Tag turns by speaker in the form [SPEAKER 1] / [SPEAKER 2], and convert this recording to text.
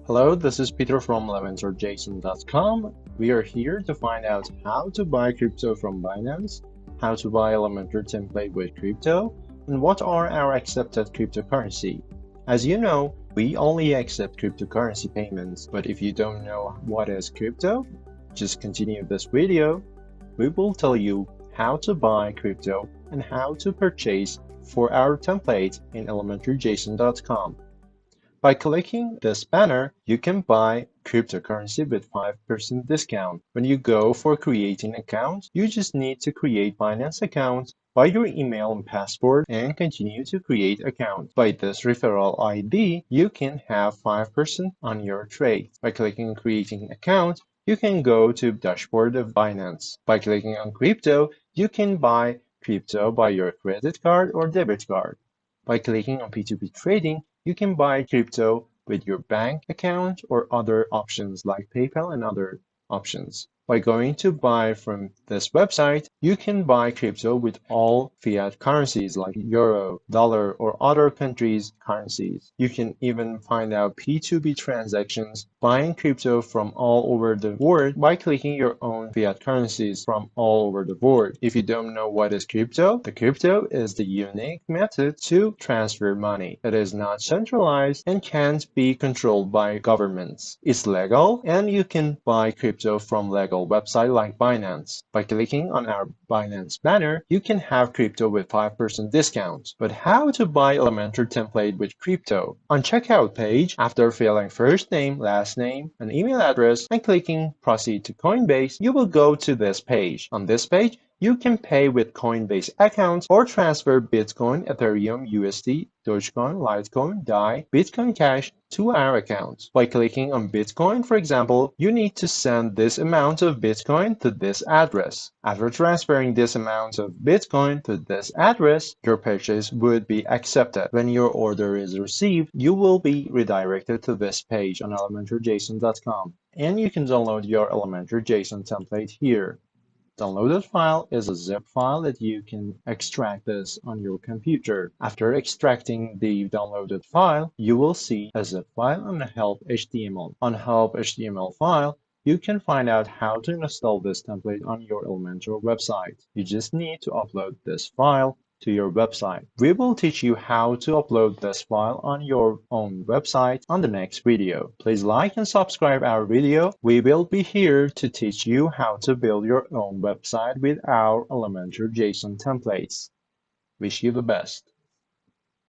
[SPEAKER 1] Hello, this is Peter from elementorjson.com. We are here to find out how to buy crypto from Binance, how to buy Elementor template with crypto, and what are our accepted cryptocurrency. As you know, we only accept cryptocurrency payments, but if you don't know what is crypto, just continue this video. We will tell you how to buy crypto and how to purchase for our template in elementorjson.com. By clicking this banner, you can buy cryptocurrency with 5% discount. When you go for creating account, you just need to create Binance account by your email and password and continue to create account. By this referral ID, you can have 5% on your trade. By clicking creating account, you can go to dashboard of Binance. By clicking on crypto, you can buy crypto by your credit card or debit card. By clicking on P2P trading, you can buy crypto with your bank account or other options like PayPal and other options. By going to buy from this website, you can buy crypto with all fiat currencies like euro, dollar, or other countries' currencies. You can even find out P2P transactions buying crypto from all over the world by clicking your own fiat currencies from all over the world. If you don't know what is crypto, the crypto is the unique method to transfer money. It is not centralized and can't be controlled by governments. It's legal and you can buy crypto from legal website like Binance. By clicking on our Binance banner, you can have crypto with 5% discount. But how to buy Elementor template with crypto? On checkout page, after filling first name, last name, and email address, and clicking proceed to Coinbase, you will go to this page. On this page, you can pay with Coinbase accounts or transfer Bitcoin, Ethereum, USD, Dogecoin, Litecoin, DAI, Bitcoin Cash to our accounts. By clicking on Bitcoin, for example, you need to send this amount of Bitcoin to this address. After transferring this amount of Bitcoin to this address, your purchase would be accepted. When your order is received, you will be redirected to this page on elementorjson.com, and you can download your Elementor JSON template here. Downloaded file is a zip file that you can extract this on your computer. After extracting the downloaded file, you will see a zip file on the help HTML. On help HTML file, you can find out how to install this template on your Elementor website. You just need to upload this file to your website. We will teach you how to upload this file on your own website on the next video. Please like and subscribe our video. We will be here to teach you how to build your own website with our Elementor JSON templates. Wish you the best.